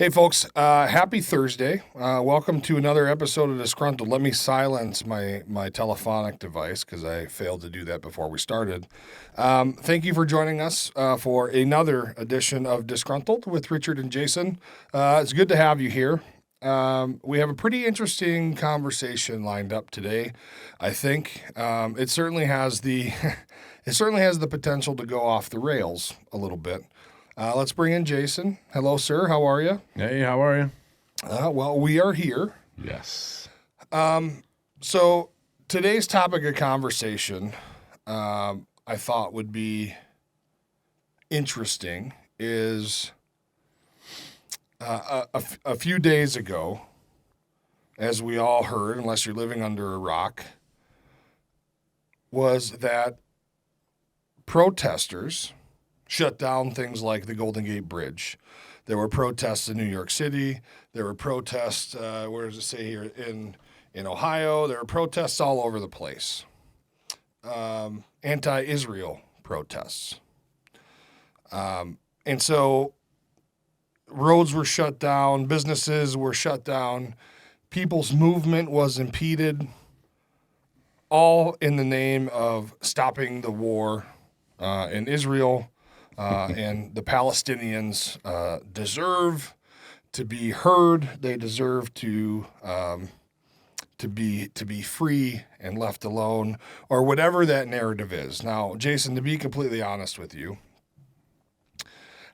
Hey, folks. Happy Thursday. Welcome to another episode of Disgruntled. Let me silence my telephonic device because I failed to do that before we started. Thank you for joining us for another edition of Disgruntled with Richard and Jason. It's good to have you here. We have a pretty interesting conversation lined up today. I think it certainly has the it certainly has the potential to go off the rails a little bit. Let's bring in Jason. Hello, sir. How are you? Hey, how are you? Well, we are here. Yes. So today's topic of conversation, I thought would be interesting is a few days ago, as we all heard, unless you're living under a rock, was that protesters shut down things like the Golden Gate Bridge. There were protests in New York City. There were protests, where does it say here, in Ohio. There were protests all over the place. Anti-Israel protests. And so roads were shut down. Businesses were shut down. People's movement was impeded, all in the name of stopping the war in Israel. And the Palestinians deserve to be heard. They deserve to be free and left alone, or whatever that narrative is. Now, Jason, to be completely honest with you,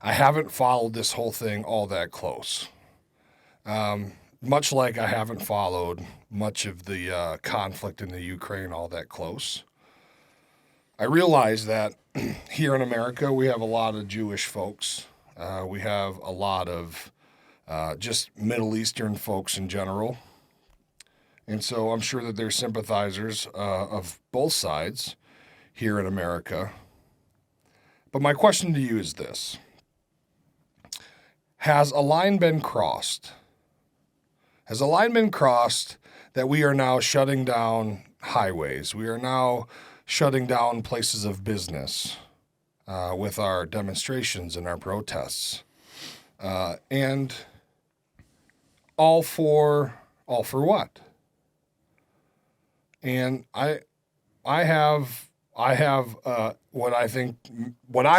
I haven't followed this whole thing all that close. Much like I haven't followed much of the conflict in the Ukraine all that close. I realize that here in America, we have a lot of Jewish folks. We have a lot of just Middle Eastern folks in general. And so I'm sure that there's sympathizers of both sides here in America. But my question to you is this. Has a line been crossed? Has a line been crossed that we are now shutting down highways? We are now shutting down places of business with our demonstrations and our protests, and all for what? And I have what I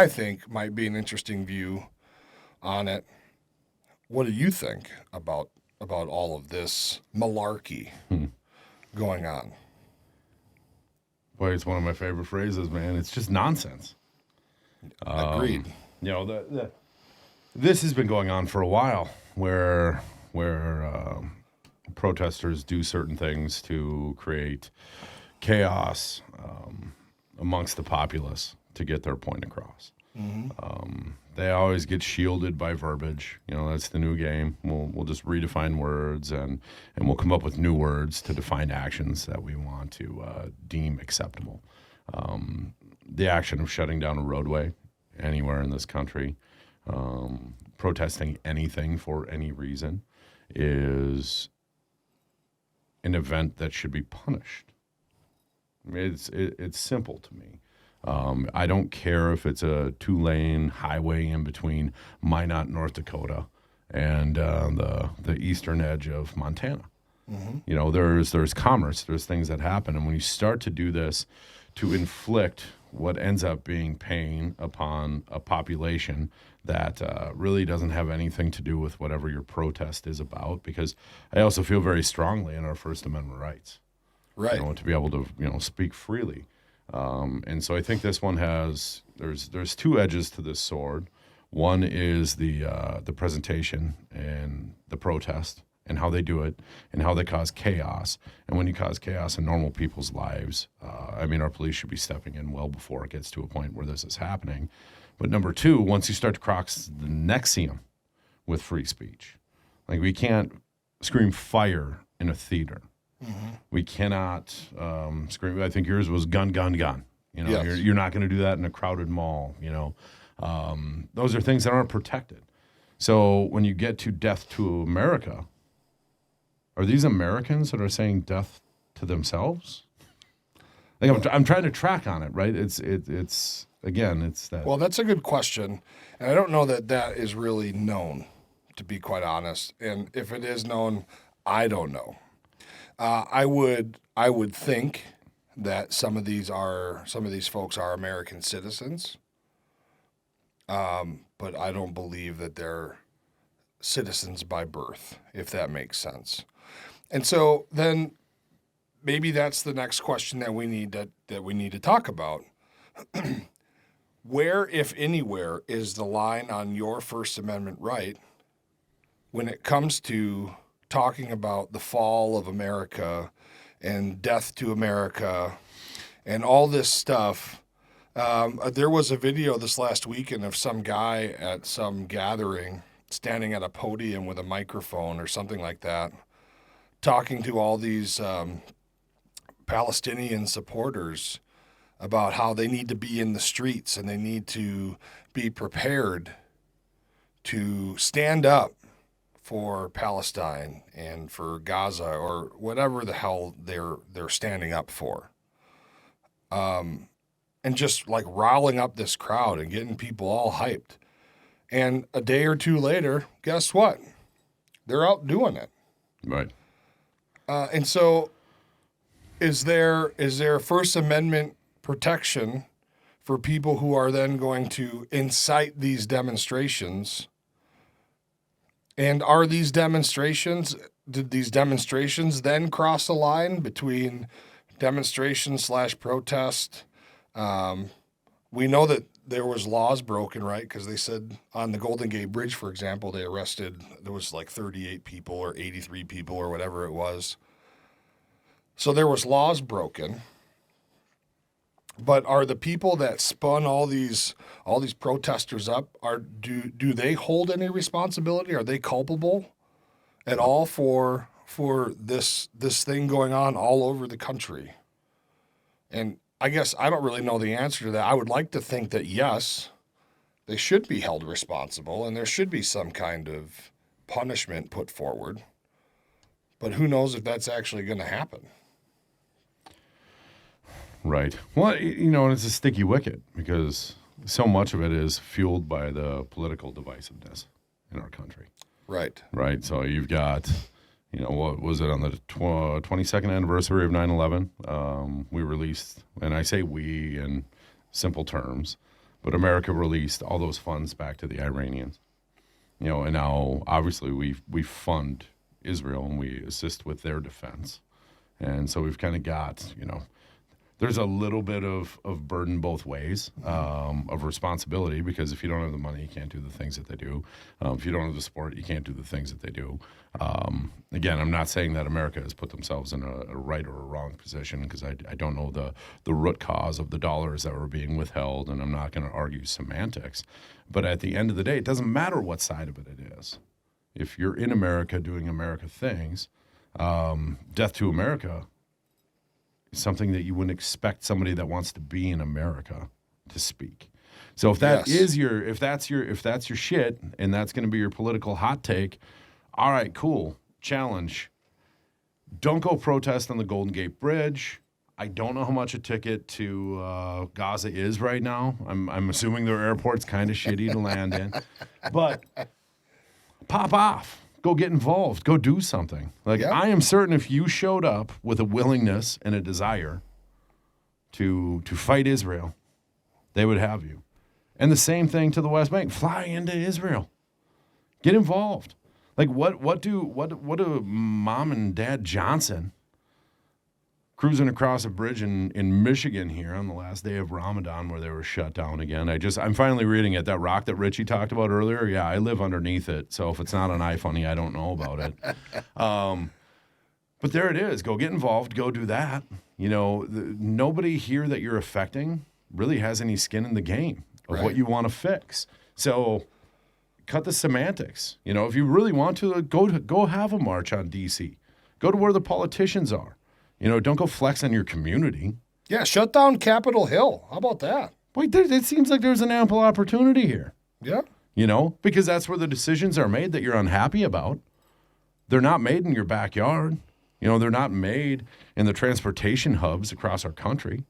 think might be an interesting view on it. What do you think about all of this malarkey going on? Boy, it's one of my favorite phrases, man. It's just nonsense. Agreed. This has been going on for a while, where protesters do certain things to create chaos amongst the populace to get their point across. Mm-hmm. They always get shielded by verbiage. That's the new game. We'll just redefine words and we'll come up with new words to define actions that we want to deem acceptable. The action of shutting down a roadway anywhere in this country, protesting anything for any reason, is an event that should be punished. I mean, it's simple to me. I don't care if it's a 2-lane highway in between Minot, North Dakota, and the eastern edge of Montana. Mm-hmm. There's commerce, there's things that happen, and when you start to do this to inflict what ends up being pain upon a population that really doesn't have anything to do with whatever your protest is about, because I also feel very strongly in our First Amendment rights, right? To be able to speak freely. And so I think this one there's two edges to this sword. One is the presentation and the protest and how they do it and how they cause chaos. And when you cause chaos in normal people's lives, our police should be stepping in well before it gets to a point where this is happening. But number two, once you start to cross the nexium with free speech, like we can't scream fire in a theater. Mm-hmm. We cannot scream. I think yours was gun, gun, gun. Yes. You're not going to do that in a crowded mall. Those are things that aren't protected. So when you get to death to America, are these Americans that are saying death to themselves? Like I'm trying to track on it, right? It's that. Well, that's a good question, and I don't know that is really known to be quite honest. And if it is known, I don't know. I would think that some of these folks are American citizens, but I don't believe that they're citizens by birth, if that makes sense. And so then maybe that's the next question that we need to talk about. Where, if anywhere, is the line on your First Amendment right when it comes to talking about the fall of America and death to America and all this stuff? There was a video this last weekend of some guy at some gathering standing at a podium with a microphone or something like that, talking to all these Palestinian supporters about how they need to be in the streets and they need to be prepared to stand up for Palestine and for Gaza or whatever the hell they're standing up for. And just like riling up this crowd and getting people all hyped. And a day or two later, guess what? They're out doing it. Right. And so is there First Amendment protection for people who are then going to incite these demonstrations? And are these demonstrations, did these demonstrations then cross a line between demonstration/protest? We know that there was laws broken, right? Because they said on the Golden Gate Bridge, for example, there was like 38 people or 83 people or whatever it was. So there was laws broken. But are the people that spun all these protesters up, do they hold any responsibility? Are they culpable at all for this thing going on all over the country? And I guess I don't really know the answer to that. I would like to think that yes, they should be held responsible and there should be some kind of punishment put forward. But who knows if that's actually going to happen? Right. Well, and it's a sticky wicket because so much of it is fueled by the political divisiveness in our country. Right. Right. So you've got, what was it on the 22nd anniversary of 9/11? We released, and I say we in simple terms, but America released all those funds back to the Iranians. And now obviously we fund Israel and we assist with their defense. And so we've kind of got, there's a little bit of burden both ways of responsibility, because if you don't have the money, you can't do the things that they do. If you don't have the support, you can't do the things that they do. Again, I'm not saying that America has put themselves in a right or a wrong position, because I don't know the root cause of the dollars that were being withheld, and I'm not going to argue semantics. But at the end of the day, it doesn't matter what side of it is. If you're in America doing America things, death to America, something that you wouldn't expect somebody that wants to be in America to speak. So if that is if that's your shit and that's going to be your political hot take, all right, cool. Challenge. Don't go protest on the Golden Gate Bridge. I don't know how much a ticket to Gaza is right now. I'm assuming their airport's kind of shitty to land in. But pop off. Go get involved. Go do something. I am certain if you showed up with a willingness and a desire to fight Israel, they would have you. And the same thing to the West Bank. Fly into Israel. Get involved. What do Mom and Dad Johnson cruising across a bridge in Michigan here on the last day of Ramadan where they were shut down again? I'm finally reading it. That rock that Richie talked about earlier, yeah, I live underneath it. So if it's not an iPhone, I don't know about it. But there it is. Go get involved. Go do that. Nobody here that you're affecting really has any skin in the game of what you want to fix. So cut the semantics. If you really want to, go have a march on D.C. Go to where the politicians are. Don't go flex on your community. Yeah, shut down Capitol Hill. How about that? Wait, it seems like there's an ample opportunity here. Yeah. Because that's where the decisions are made that you're unhappy about. They're not made in your backyard. They're not made in the transportation hubs across our country.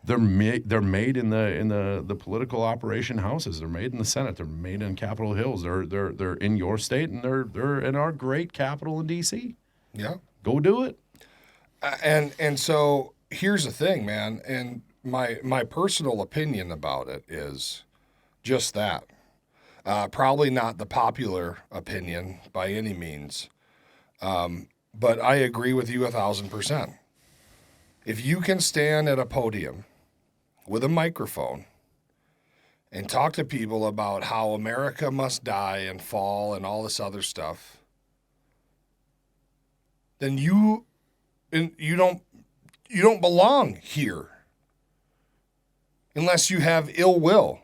They're made in the political operation houses. They're made in the Senate. They're made in Capitol Hills. They're in your state, and they're in our great capital in D.C. Yeah. Go do it. And so here's the thing, man. And my personal opinion about it is just that. Probably not the popular opinion by any means, but I agree with you 1,000%. If you can stand at a podium with a microphone and talk to people about how America must die and fall and all this other stuff, then you don't belong here unless you have ill will.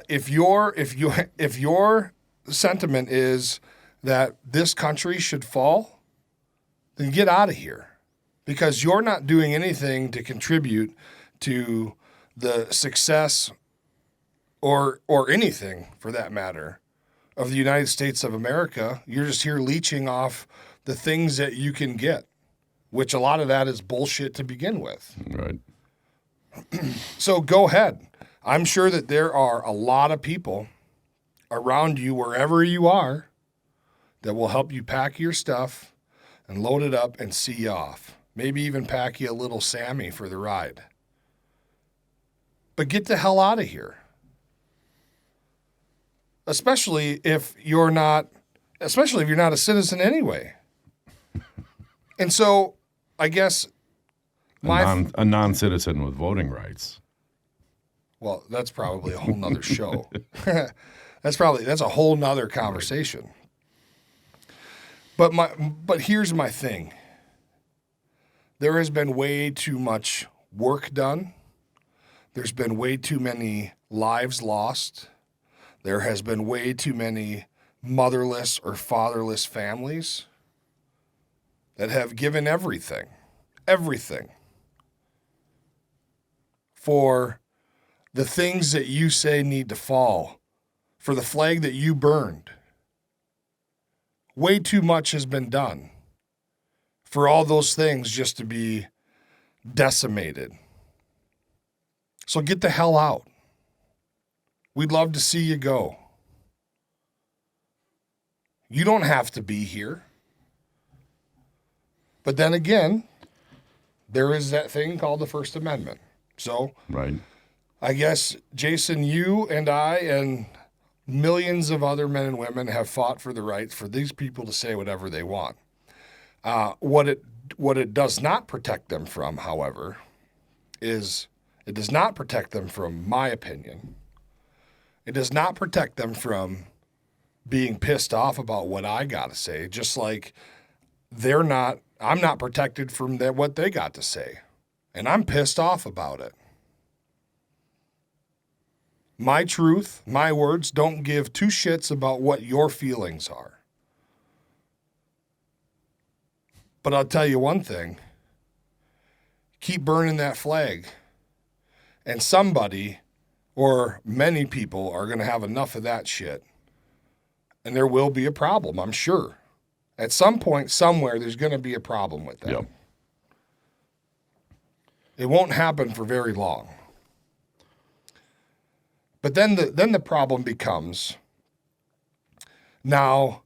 If your sentiment is that this country should fall, then get out of here, because you're not doing anything to contribute to the success or anything for that matter of the United States of America. You're just here leeching off the things that you can get, which a lot of that is bullshit to begin with. Right. So go ahead. I'm sure that there are a lot of people around you, wherever you are, that will help you pack your stuff and load it up and see you off. Maybe even pack you a little Sammy for the ride. But get the hell out of here. Especially if you're not a citizen anyway. And so I guess a non-citizen with voting rights. Well, that's probably a whole nother show. That's a whole nother conversation. But here's my thing. There has been way too much work done. There's been way too many lives lost. There has been way too many motherless or fatherless families that have given everything for the things that you say need to fall, for the flag that you burned. Way too much has been done for all those things just to be decimated. So get the hell out. We'd love to see you go. You don't have to be here. But then again, there is that thing called the First Amendment. So right. I guess, Jason, you and I and millions of other men and women have fought for the right for these people to say whatever they want. What it does not protect them from, however, is it does not protect them from my opinion. It does not protect them from being pissed off about what I got to say, just like I'm not protected from what they got to say. And I'm pissed off about it. My truth, my words don't give two shits about what your feelings are. But I'll tell you one thing. Keep burning that flag. And somebody or many people are going to have enough of that shit. And there will be a problem, I'm sure. At some point, somewhere, there's going to be a problem with that. Yep. It won't happen for very long. But then the problem becomes now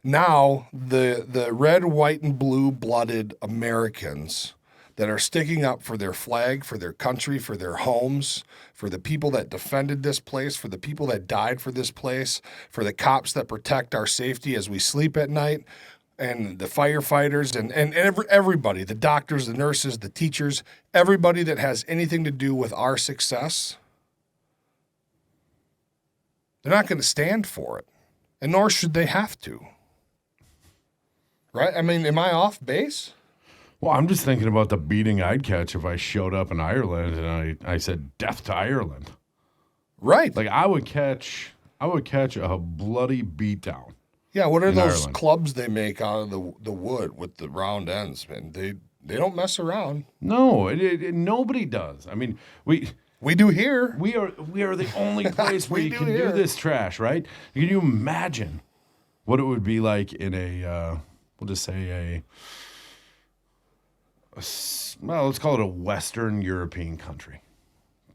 the red, white, and blue-blooded Americans that are sticking up for their flag, for their country, for their homes, for the people that defended this place, for the people that died for this place, for the cops that protect our safety as we sleep at night, and the firefighters and everybody, the doctors, the nurses, the teachers, everybody that has anything to do with our success. They're not going to stand for it, and nor should they have to. Right? I mean, am I off base? Well, I'm just thinking about the beating I'd catch if I showed up in Ireland and I said death to Ireland. Right. Like I would catch a bloody beatdown. Yeah, what are those Ireland. clubs they make out of the wood with the round ends, man? They don't mess around. No, nobody does. I mean, we do here. We are the only place where you can do this trash, right? Can you imagine what it would be like in a we'll just say well, let's call it a Western European country.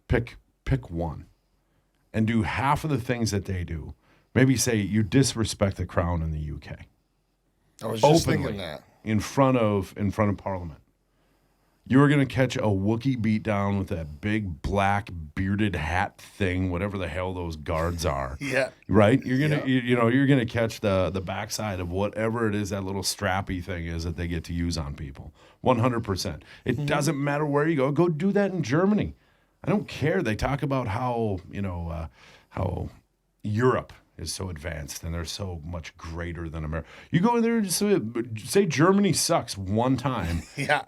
Pick one, and do half of the things that they do. Maybe say you disrespect the crown in the UK. I was just Openly, thinking that. in front of Parliament. You are going to catch a Wookiee beat down with that big black bearded hat thing, whatever the hell those guards are. Yeah. Right? You're gonna you're gonna catch the backside of whatever it is that little strappy thing is that they get to use on people. 100%. It doesn't matter where you go. Go do that in Germany. I don't care. They talk about how how Europe is so advanced and they're so much greater than America. You go in there and just say Germany sucks one time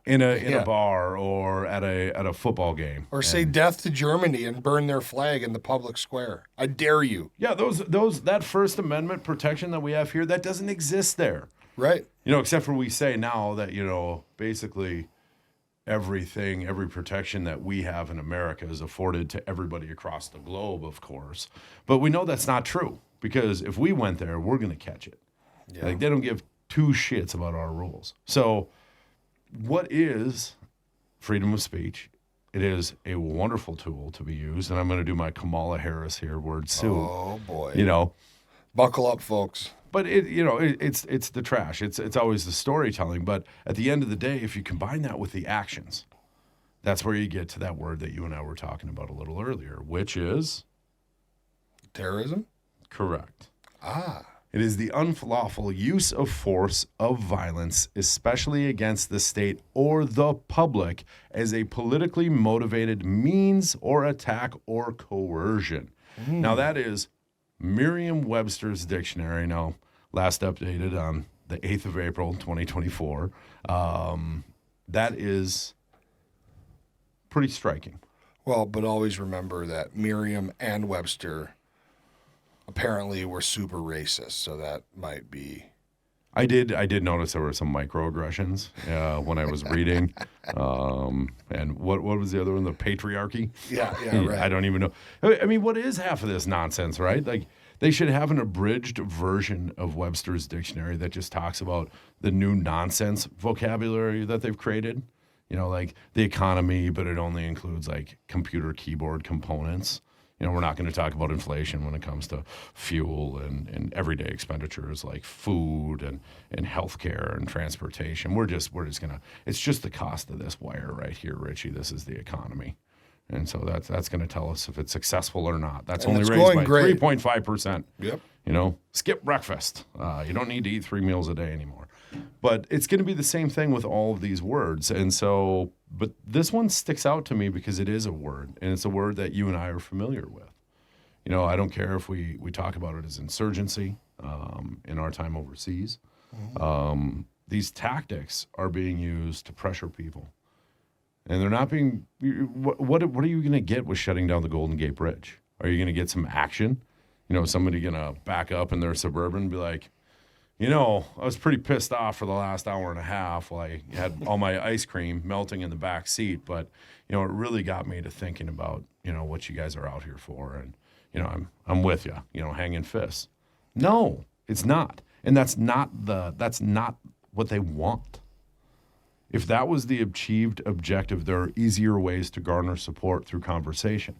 in a bar or at a football game. Or say death to Germany and burn their flag in the public square. I dare you. Yeah, that First Amendment protection that we have here, that doesn't exist there. Right. Except for we say now that, basically every protection that we have in America is afforded to everybody across the globe, of course. But we know that's not true. Because if we went there, we're going to catch it. Yeah. Like, they don't give two shits about our rules. So what is freedom of speech? It is a wonderful tool to be used. And I'm going to do my Kamala Harris here, word soup. Oh, boy. Buckle up, folks. But it's the trash. It's always the storytelling. But at the end of the day, if you combine that with the actions, that's where you get to that word that you and I were talking about a little earlier, which is? Terrorism? Correct. It is the unlawful use of force, of violence, especially against the state or the public, as a politically motivated means or attack or coercion. Now, that is Merriam-Webster's dictionary, now last updated on the 8th of April, 2024. That is pretty striking. Well, but always remember that Merriam and Webster apparently were super racist, so that might be. I did notice there were some microaggressions when I was reading, and what was the other one? The patriarchy. Yeah, right. I don't even know. I mean, what is half of this nonsense, right? Like, they should have an abridged version of Webster's dictionary that just talks about the new nonsense vocabulary that they've created. Like the economy, but it only includes like computer keyboard components. We're not going to talk about inflation when it comes to fuel and everyday expenditures like food and healthcare and transportation. We're just going to, it's just the cost of this wire right here, Richie. This is the economy. And so that's going to tell us if it's successful or not. That's only raised by 3.5%. Yep. Skip breakfast. You don't need to eat 3 meals a day anymore. But it's going to be the same thing with all of these words. And so, but this one sticks out to me because it is a word, and it's a word that you and I are familiar with. I don't care if we talk about it as insurgency in our time overseas. These tactics are being used to pressure people. And they're not being, what are you going to get with shutting down the Golden Gate Bridge? Are you going to get some action? Somebody going to back up in their Suburban and be like, I was pretty pissed off for the last hour and a half while I had all my ice cream melting in the back seat. But, it really got me to thinking about, what you guys are out here for. And, I'm with you, hanging fists. No, it's not. And that's not what they want. If that was the achieved objective, there are easier ways to garner support through conversation.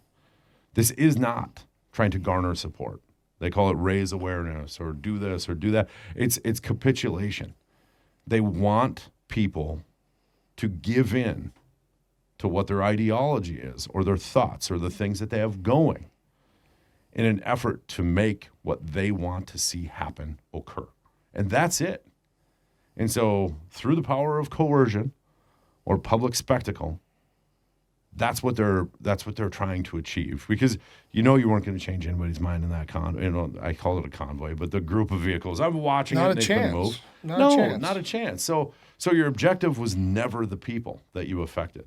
This is not trying to garner support. They call it raise awareness or do this or do that. It's capitulation. They want people to give in to what their ideology is or their thoughts or the things that they have going in an effort to make what they want to see happen occur. And that's it. And so through the power of coercion or public spectacle, that's what they're trying to achieve, because you weren't going to change anybody's mind in that I call it a convoy, but the group of vehicles. I'm watching not it. And they couldn't move. Not a chance. So your objective was never the people that you affected.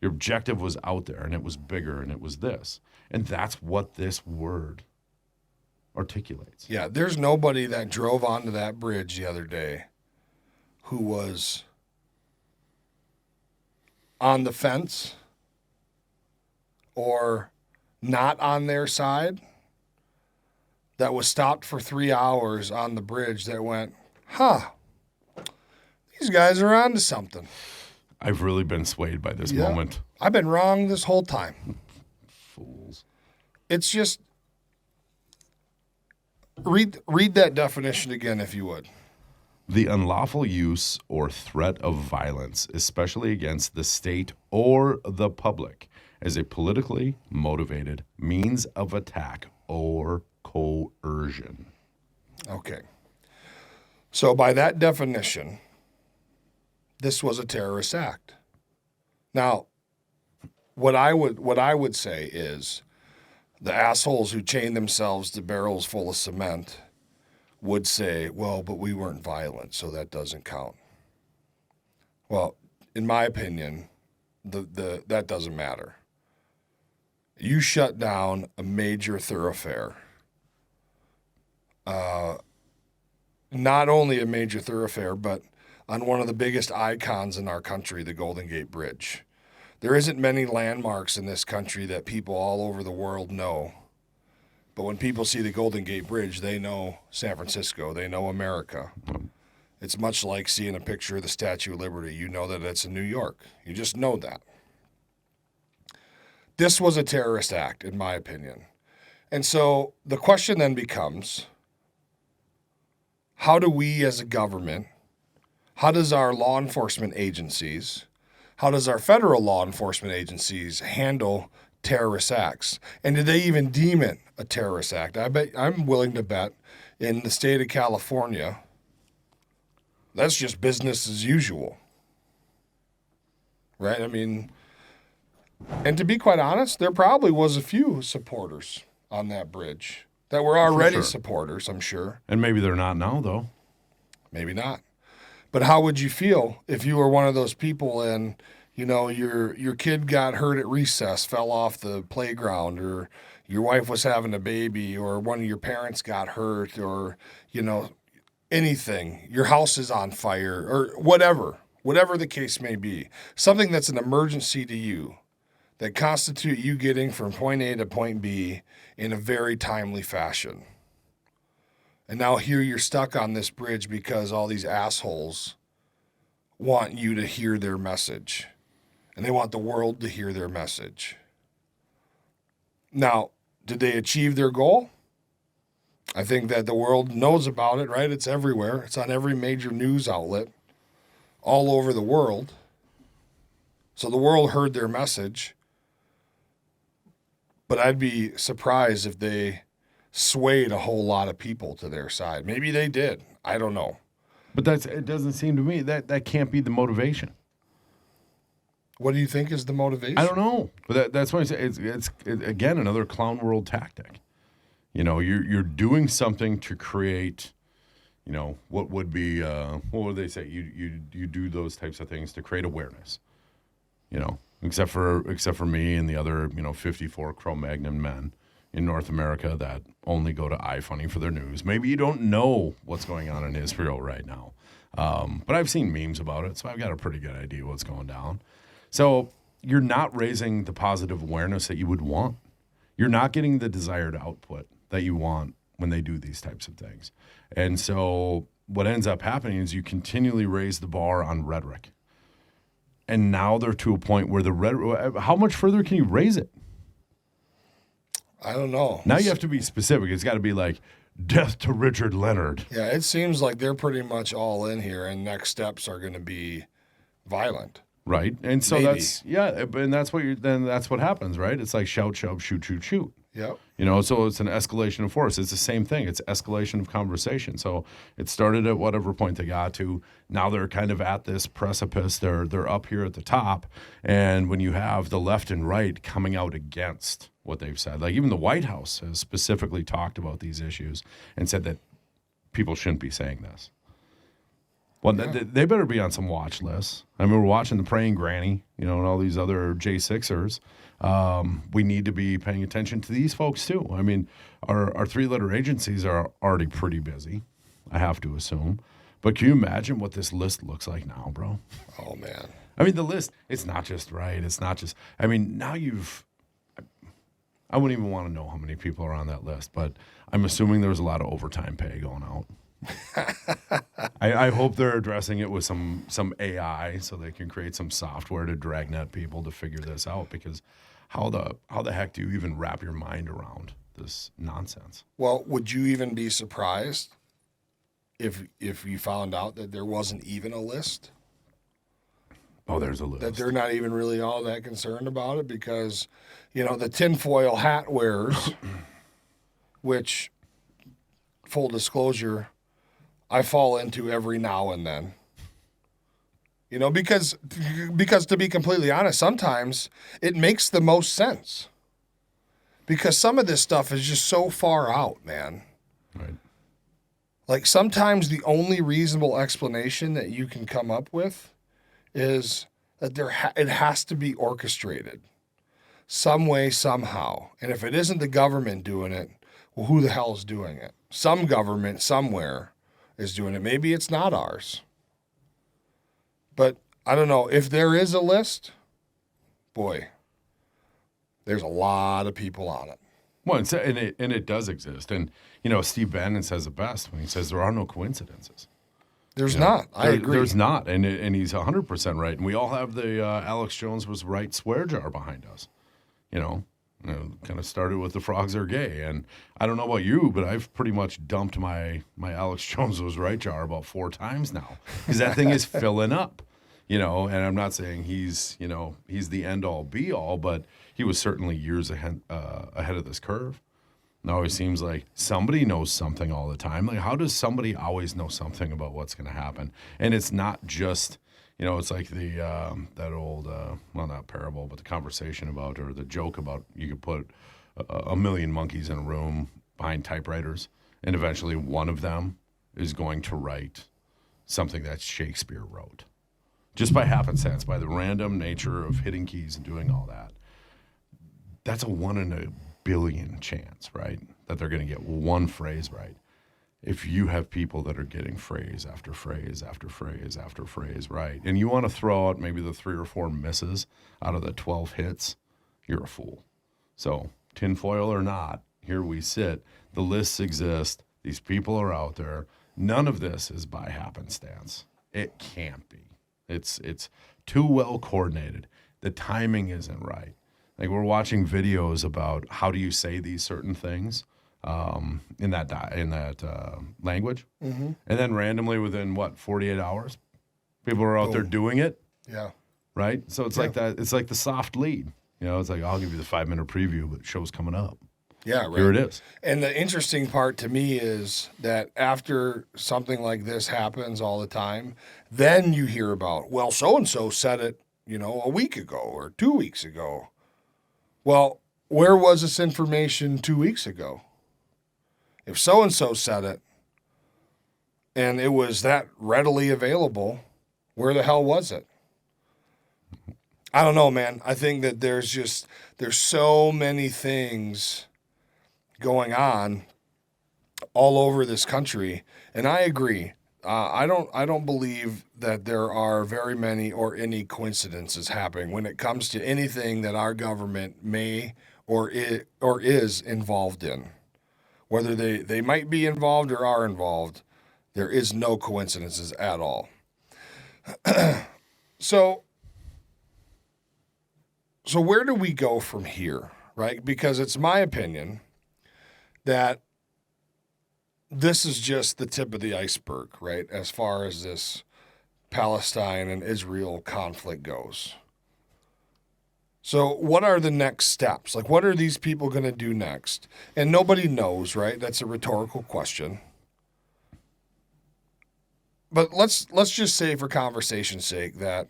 Your objective was out there, and it was bigger, and it was this, and that's what this word articulates. Yeah, there's nobody that drove onto that bridge the other day who was on the fence or not on their side that was stopped for 3 hours on the bridge that went, these guys are onto something. I've really been swayed by this moment. I've been wrong this whole time. Fools. It's just read that definition again, if you would. The unlawful use or threat of violence, especially against the state or the public, as a politically motivated means of attack or coercion. Okay. So by that definition, this was a terrorist act. Now, what I would say is the assholes who chain themselves to barrels full of cement would say, well, but we weren't violent, so that doesn't count. Well, in my opinion, that doesn't matter. You shut down a major thoroughfare. Not only a major thoroughfare, but on one of the biggest icons in our country, the Golden Gate Bridge. There isn't many landmarks in this country that people all over the world know. But when people see the Golden Gate Bridge, they know San Francisco. They know America. It's much like seeing a picture of the Statue of Liberty. You know that it's in New York. You just know that. This was a terrorist act, in my opinion. And so the question then becomes, how do we as a government, how does our law enforcement agencies, how does our federal law enforcement agencies handle terrorist acts? And do they even deem it a terrorist act? I'm willing to bet in the state of California, that's just business as usual. Right? I mean, and to be quite honest, there probably was a few supporters on that bridge that were already supporters, I'm sure. And maybe they're not now, though. Maybe not. But how would you feel if you were one of those people and, you know, your kid got hurt at recess, fell off the playground, or your wife was having a baby, or one of your parents got hurt, or, you know, anything. Your house is on fire, or whatever the case may be. Something that's an emergency to you that constitute you getting from point A to point B in a very timely fashion. And now here you're stuck on this bridge because all these assholes want you to hear their message. And they want the world to hear their message. Now, did they achieve their goal? I think that the world knows about it, right? It's everywhere. It's on every major news outlet all over the world. So the world heard their message. But I'd be surprised if they swayed a whole lot of people to their side. Maybe they did. I don't know. But it doesn't seem to me that can't be the motivation. What do you think is the motivation? I don't know. But that's why I say it's again another clown world tactic. You know, you're doing something to create, you know, what would be what would they say? You do those types of things to create awareness. You know, except for me and the other, you know, 54 Cro-Magnon men in North America that only go to iFunny for their news. Maybe you don't know what's going on in Israel right now. But I've seen memes about it, so I've got a pretty good idea what's going down. So you're not raising the positive awareness that you would want. You're not getting the desired output that you want when they do these types of things. And so what ends up happening is you continually raise the bar on rhetoric. And now they're to a point where the rhetoric, how much further can you raise it? I don't know. Now you have to be specific. It's got to be like, death to Richard Leonard. Yeah, it seems like they're pretty much all in here, and next steps are going to be violent. Right. And so Maybe. that's what happens, right? It's like shout, shout, shoot, shoot, shoot. Yep. You know, so it's an escalation of force. It's the same thing. It's escalation of conversation. So it started at whatever point they got to. Now they're kind of at this precipice. They're up here at the top. And when you have the left and right coming out against what they've said, like even the White House has specifically talked about these issues and said that people shouldn't be saying this. Well, Yeah. they better be on some watch lists. I mean, we're watching the Praying Granny, you know, and all these other J6ers. We need to be paying attention to these folks, too. I mean, our three-letter agencies are already pretty busy, I have to assume. But can you imagine what this list looks like now, bro? Oh, man. I mean, the list, it's not just right. It's not just, I mean, now I wouldn't even want to know how many people are on that list, but I'm assuming there was a lot of overtime pay going out. I hope they're addressing it with some AI so they can create some software to dragnet people to figure this out, because how the heck do you even wrap your mind around this nonsense? Well, would you even be surprised if you found out that there wasn't even a list? Oh, there's a list. That they're not even really all that concerned about it because, the tinfoil hat wearers, which, full disclosure, I fall into every now and then. Because to be completely honest, sometimes it makes the most sense. Because some of this stuff is just so far out, man. Right. Like sometimes the only reasonable explanation that you can come up with is that it has to be orchestrated some way, somehow. And if it isn't the government doing it, well, who the hell is doing it? Some government somewhere is doing it. Maybe it's not ours. But I don't know. If there is a list, boy, there's a lot of people on it. Well, and it does exist. And, Steve Bannon says it best when he says there are no coincidences. The's not. I agree. There's not. And he's 100% right. And we all have the Alex Jones was right swear jar behind us. Kind of started with the frogs are gay. And I don't know about you, but I've pretty much dumped my Alex Jones was right jar about 4 times now because that thing is filling up. And I'm not saying he's the end all be all, but he was certainly years ahead of this curve. It always seems like somebody knows something all the time. Like, how does somebody always know something about what's going to happen? And it's not just, it's like the that old, well, not parable, but the conversation about, or the joke about, you could put a million monkeys in a room behind typewriters, and eventually one of them is going to write something that Shakespeare wrote. Just by happenstance, by the random nature of hitting keys and doing all that. That's a 1 in a billion chance, right? That they're going to get one phrase right. If you have people that are getting phrase after phrase after phrase after phrase right, and you want to throw out maybe the 3 or 4 misses out of the 12 hits, you're a fool. So, tinfoil or not, here we sit. The lists exist. These people are out there. None of this is by happenstance. It can't be. It's too well coordinated. The timing isn't right. Like, we're watching videos about how do you say these certain things in that language, and then randomly within 48 hours, people are out there doing it. Yeah. Right. So it's like that. It's like the soft lead. It's like, I'll give you the 5-minute preview, but show's coming up. Yeah. Right. Here it is. And the interesting part to me is that after something like this happens all the time, then you hear about, well, so and so said it, a week ago or 2 weeks ago. Well, where was this information 2 weeks ago? If so-and-so said it and it was that readily available, where the hell was it? I don't know, man. I think that there's so many things going on all over this country. And I agree. I don't believe that there are very many or any coincidences happening when it comes to anything that our government may or is involved in. Whether they might be involved or are involved, there is no coincidences at all. So where do we go from here, right? Because it's my opinion that this is just the tip of the iceberg, right? As far as this Palestine and Israel conflict goes. So what are the next steps? Like, what are these people going to do next? And nobody knows, right? That's a rhetorical question. But let's just say, for conversation's sake, that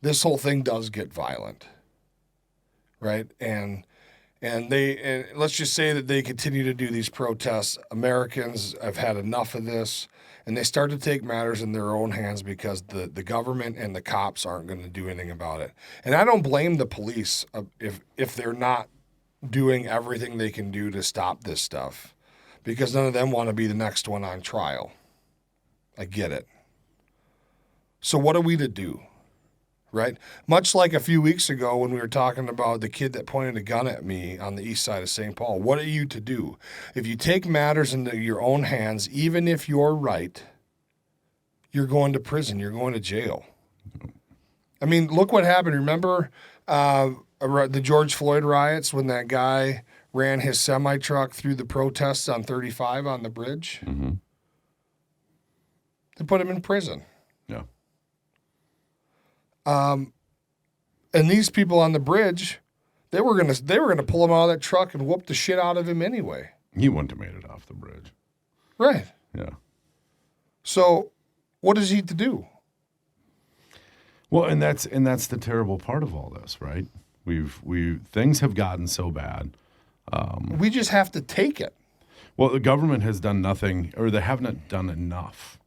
this whole thing does get violent, right? And let's just say that they continue to do these protests. Americans have had enough of this, and they start to take matters in their own hands because the government and the cops aren't going to do anything about it. And I don't blame the police if they're not doing everything they can do to stop this stuff, because none of them want to be the next one on trial. I get it. So what are we to do? right? Much like a few weeks ago when we were talking about the kid that pointed a gun at me on the east side of St. Paul. What are you to do? If you take matters into your own hands, even if you're right, you're going to prison. You're going to jail. I mean, look what happened. Remember the George Floyd riots when that guy ran his semi-truck through the protests on 35 on the bridge? Mm-hmm. They put him in prison. Yeah. And these people on the bridge, they were gonna pull him out of that truck and whoop the shit out of him anyway. He wouldn't have made it off the bridge. Right. Yeah. So what is he to do? Well, and that's the terrible part of all this, right? Things have gotten so bad. We just have to take it. Well, the government has done nothing, or they haven't done enough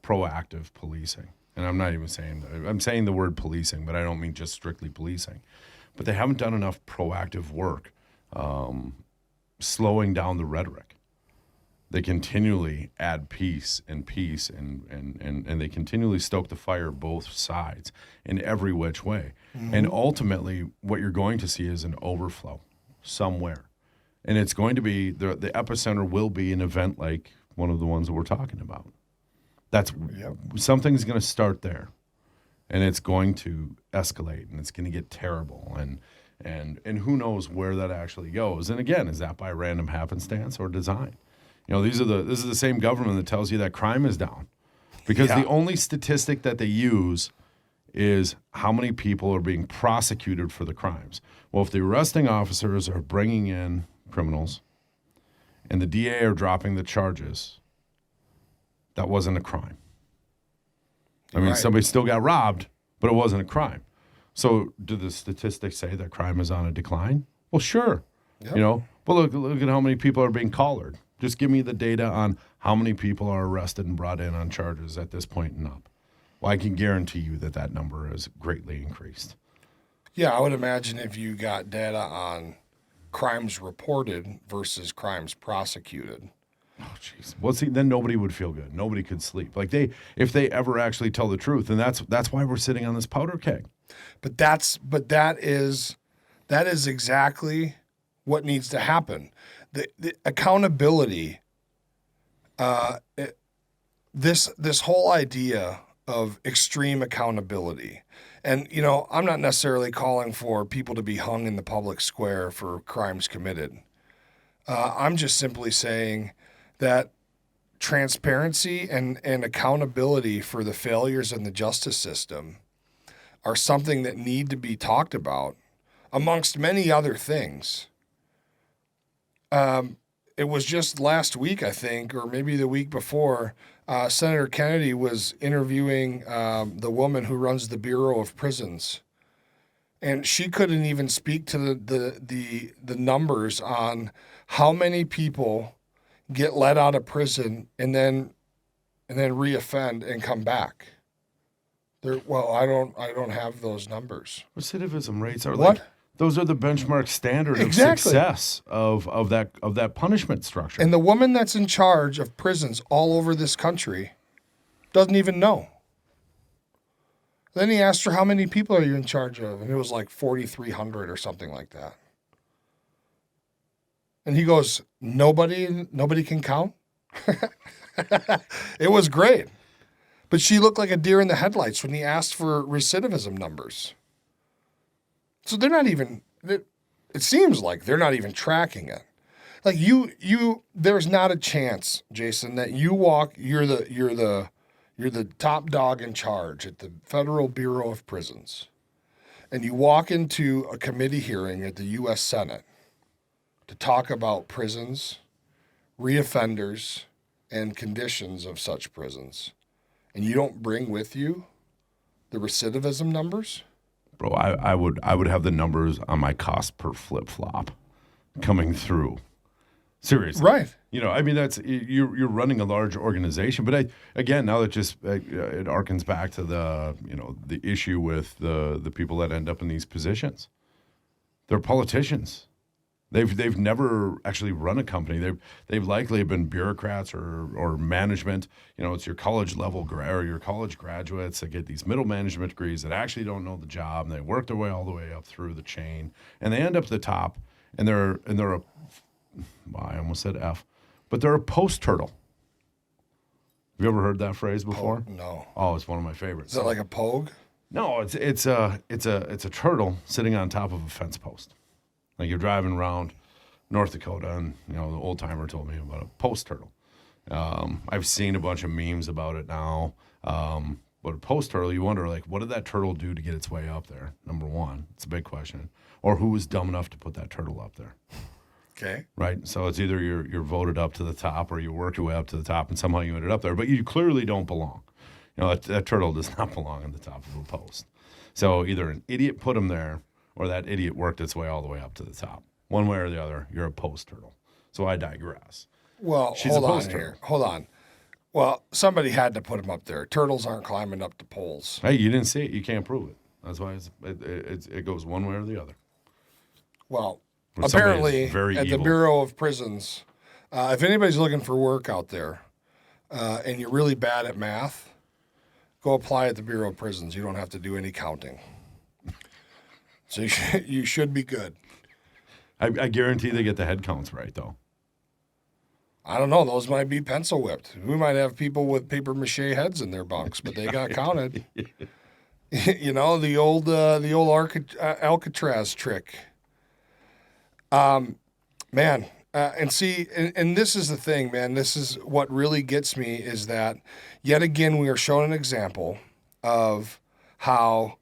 proactive policing. And I'm not even saying that. I'm saying the word policing, but I don't mean just strictly policing. But they haven't done enough proactive work slowing down the rhetoric. They continually add peace, and they continually stoke the fire both sides in every which way. Mm-hmm. And ultimately, what you're going to see is an overflow somewhere. And it's going to be, the epicenter will be an event like one of the ones that we're talking about. Something's going to start there, and it's going to escalate, and it's going to get terrible, and who knows where that actually goes. And again, is that by random happenstance or design? You know, this is the same government that tells you that crime is down, because the only statistic that they use is how many people are being prosecuted for the crimes. Well, if the arresting officers are bringing in criminals and the DA are dropping the charges, that wasn't a crime. I mean, somebody still got robbed, but it wasn't a crime. So do the statistics say that crime is on a decline? Well, sure. Yep. You know, but look at how many people are being collared. Just give me the data on how many people are arrested and brought in on charges at this point and up. Well, I can guarantee you that number has greatly increased. Yeah, I would imagine if you got data on crimes reported versus crimes prosecuted. Oh, jeez. Well, see, then nobody would feel good. Nobody could sleep. Like if they ever actually tell the truth, and that's why we're sitting on this powder keg. But that is exactly what needs to happen. The accountability. This whole idea of extreme accountability, and you know, I'm not necessarily calling for people to be hung in the public square for crimes committed. I'm just simply saying that transparency and accountability for the failures in the justice system are something that need to be talked about, amongst many other things. It was just last week, I think, or maybe the week before, Senator Kennedy was interviewing the woman who runs the Bureau of Prisons, and she couldn't even speak to the numbers on how many people get let out of prison and then reoffend and come back. I don't have those numbers. Recidivism rates are what? Those are the benchmark standard of success of that punishment structure. And the woman that's in charge of prisons all over this country doesn't even know. Then he asked her, how many people are you in charge of? And it was like 4,300 or something like that. And he goes, nobody can count? It was great. But she looked like a deer in the headlights when he asked for recidivism numbers. So they're not even, it seems like they're not even tracking it. Like there's not a chance, Jason, that you're the top dog in charge at the Federal Bureau of Prisons, and you walk into a committee hearing at the U.S. Senate to talk about prisons, reoffenders, and conditions of such prisons, and you don't bring with you the recidivism numbers? Bro, I would have the numbers on my cost per flip-flop coming through. Seriously. Right. You know, I mean, that's you're running a large organization, but again, now that just it harkens back to the issue with the people that end up in these positions. They're politicians. They've never actually run a company. They've likely been bureaucrats or management. It's your college level or your college graduates that get these middle management degrees that actually don't know the job, and they work their way all the way up through the chain, and they end up at the top, and they're a, well, I almost said F, but they're a post turtle. Have you ever heard that phrase before? No. Oh, it's one of my favorites. Is that like a pogue? No, it's a turtle sitting on top of a fence post. Like you're driving around North Dakota, and the old timer told me about a post turtle. I've seen a bunch of memes about it now. But a post turtle, you wonder, like, what did that turtle do to get its way up there? Number one, it's a big question. Or who was dumb enough to put that turtle up there? Okay. Right. So it's either you're voted up to the top, or you work your way up to the top, and somehow you ended up there. But you clearly don't belong. That turtle does not belong on the top of a post. So either an idiot put him there, or that idiot worked its way all the way up to the top. One way or the other, you're a post turtle. So I digress. Well, She's hold a on post here. turtle. Hold on. Well, somebody had to put him up there. Turtles aren't climbing up the poles. Hey, you didn't see it. You can't prove it. That's why it goes one way or the other. Well, Or somebody apparently is very at the evil. Bureau of Prisons, if anybody's looking for work out there and you're really bad at math, go apply at the Bureau of Prisons. You don't have to do any counting. So you should be good. I guarantee they get the head counts right, though. I don't know. Those might be pencil whipped. We might have people with paper mache heads in their bunks, but they got counted. The old Alcatraz trick. Man, and see, and this is the thing, man. This is what really gets me is that yet again we are shown an example of how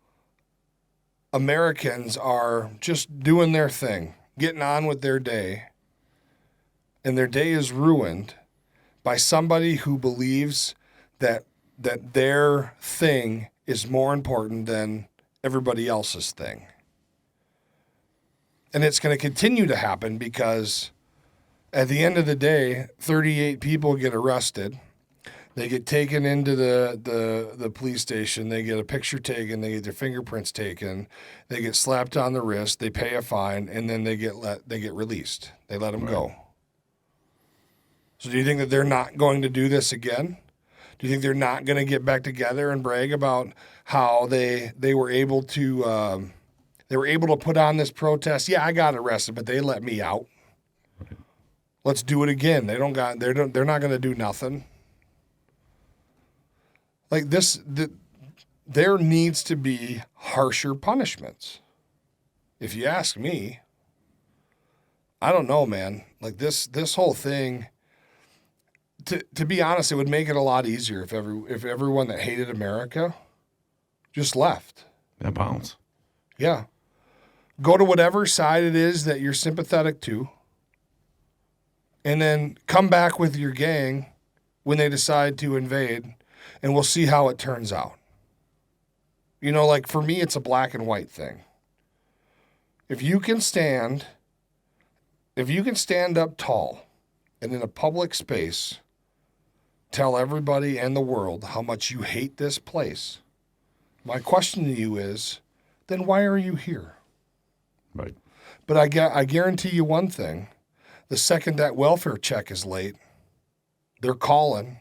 Americans are just doing their thing, getting on with their day, and their day is ruined by somebody who believes that their thing is more important than everybody else's thing. And it's going to continue to happen because at the end of the day, 38 people get arrested. They get taken into the police station. They get a picture taken. They get their fingerprints taken. They get slapped on the wrist. They pay a fine, and then they get released. They let them go. So do you think that they're not going to do this again? Do you think they're not going to get back together and brag about how they were able to put on this protest? Yeah, I got arrested, but they let me out. Let's do it again. They're not going to do nothing. Like this, there needs to be harsher punishments. If you ask me, I don't know, man. Like this whole thing. To be honest, it would make it a lot easier if everyone that hated America just left. That bounce. Yeah. Go to whatever side it is that you're sympathetic to, and then come back with your gang when they decide to invade, and we'll see how it turns out. Like for me, it's a black and white thing. If you can stand up tall and in a public space, tell everybody and the world how much you hate this place, my question to you is, then why are you here? Right. But I guarantee you one thing. The second that welfare check is late, they're calling.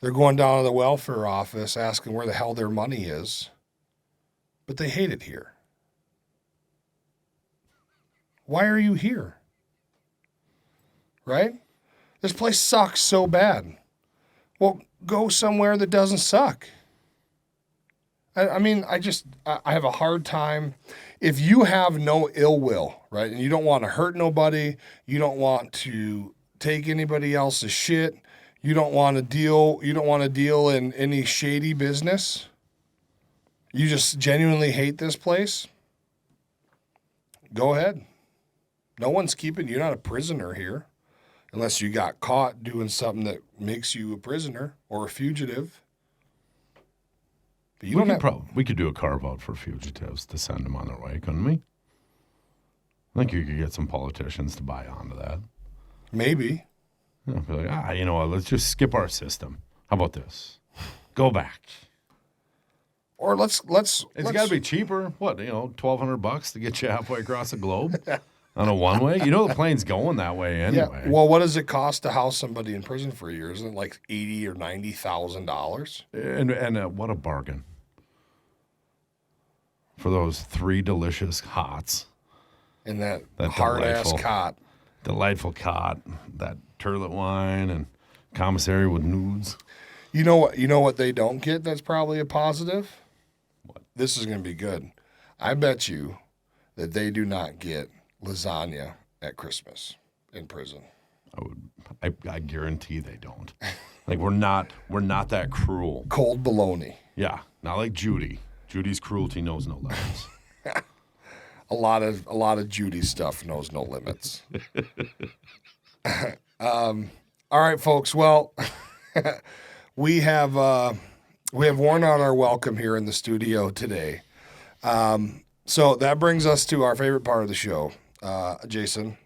They're going down to the welfare office asking where the hell their money is. But they hate it here. Why are you here? Right? This place sucks so bad. Well, go somewhere that doesn't suck. I have a hard time. If you have no ill will, right, and you don't want to hurt nobody, you don't want to take anybody else's shit, you don't want to deal in any shady business, you just genuinely hate this place, go ahead. No one's keeping you. You're not a prisoner here unless you got caught doing something that makes you a prisoner or a fugitive. But we could do a carve-out for fugitives to send them on their way, couldn't we? I think you could get some politicians to buy onto that. Maybe. Be like, you know what, let's just skip our system. How about this? Go back. Or let's It's got to be cheaper. What, $1,200 to get you halfway across the globe? On a one-way? You know the plane's going that way anyway. Yeah. Well, what does it cost to house somebody in prison for a year? Isn't it like $80,000 or $90,000? And what a bargain. For those 3 delicious hots. And that That hard-ass cot. Delightful cot. That turlet wine and commissary with nudes. You know what? You know what they don't get that's probably a positive? What? This is going to be good. I bet you that they do not get lasagna at Christmas in prison. I guarantee they don't. Like we're not that cruel. Cold bologna. Yeah, not like Judy. Judy's cruelty knows no limits. A lot of Judy stuff knows no limits. All right, folks. Well, we have worn out our welcome here in the studio today. So that brings us to our favorite part of the show. Jason,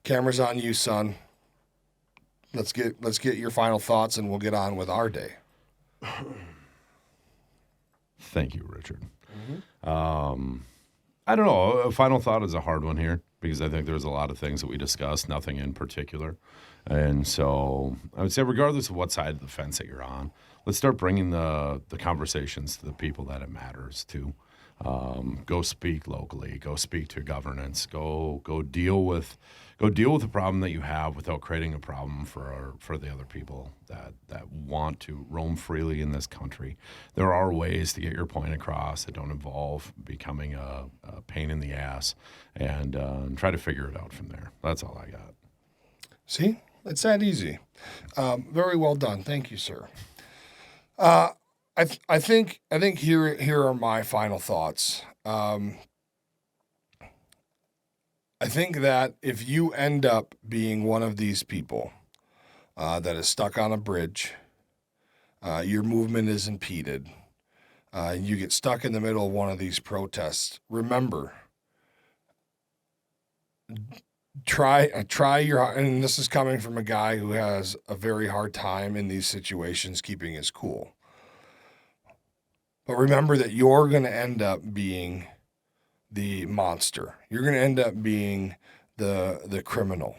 camera's on you, son. Let's get your final thoughts, and we'll get on with our day. Thank you, Richard. I don't know. A final thought is a hard one here because I think there's a lot of things that we discussed, nothing in particular. And so I would say regardless of what side of the fence that you're on, let's start bringing the conversations to the people that it matters to. Go speak locally. Go speak to governance. Go deal with the problem that you have without creating a problem for the other people that want to roam freely in this country. There are ways to get your point across that don't involve becoming a pain in the ass, and try to figure it out from there. That's all I got. See, it's that easy. Very well done. Thank you, sir. I think here are my final thoughts. I think that if you end up being one of these people that is stuck on a bridge, your movement is impeded, you get stuck in the middle of one of these protests, remember, try and this is coming from a guy who has a very hard time in these situations keeping his cool. But remember that you're going to end up being the monster. You're going to end up being the criminal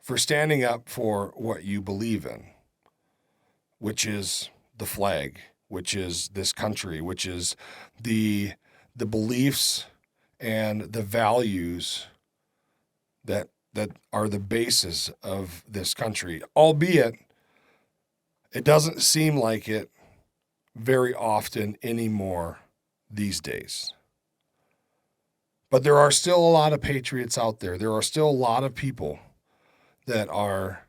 for standing up for what you believe in, which is the flag, which is this country, which is the beliefs and the values that are the basis of this country, albeit it doesn't seem like it very often anymore these days. But there are still a lot of patriots out there. There are still a lot of people that are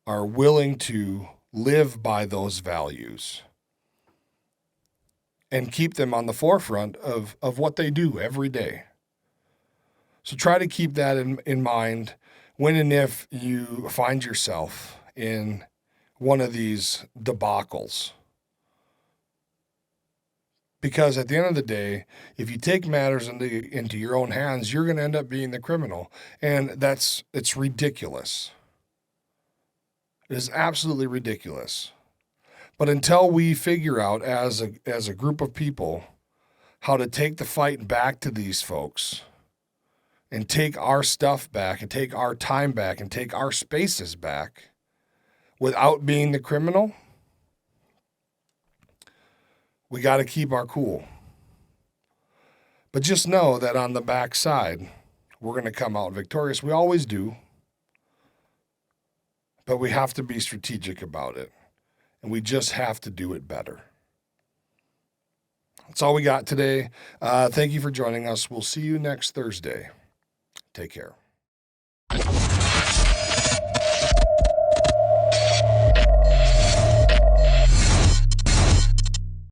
willing to live by those values and keep them on the forefront of what they do every day. So try to keep that in mind when and if you find yourself in one of these debacles. Because at the end of the day, if you take matters into your own hands, you're going to end up being the criminal. And it's ridiculous. It is absolutely ridiculous. But until we figure out as a group of people how to take the fight back to these folks and take our stuff back and take our time back and take our spaces back without being the criminal, we got to keep our cool. But just know that on the backside, we're going to come out victorious. We always do. But we have to be strategic about it. And we just have to do it better. That's all we got today. Thank you for joining us. We'll see you next Thursday. Take care.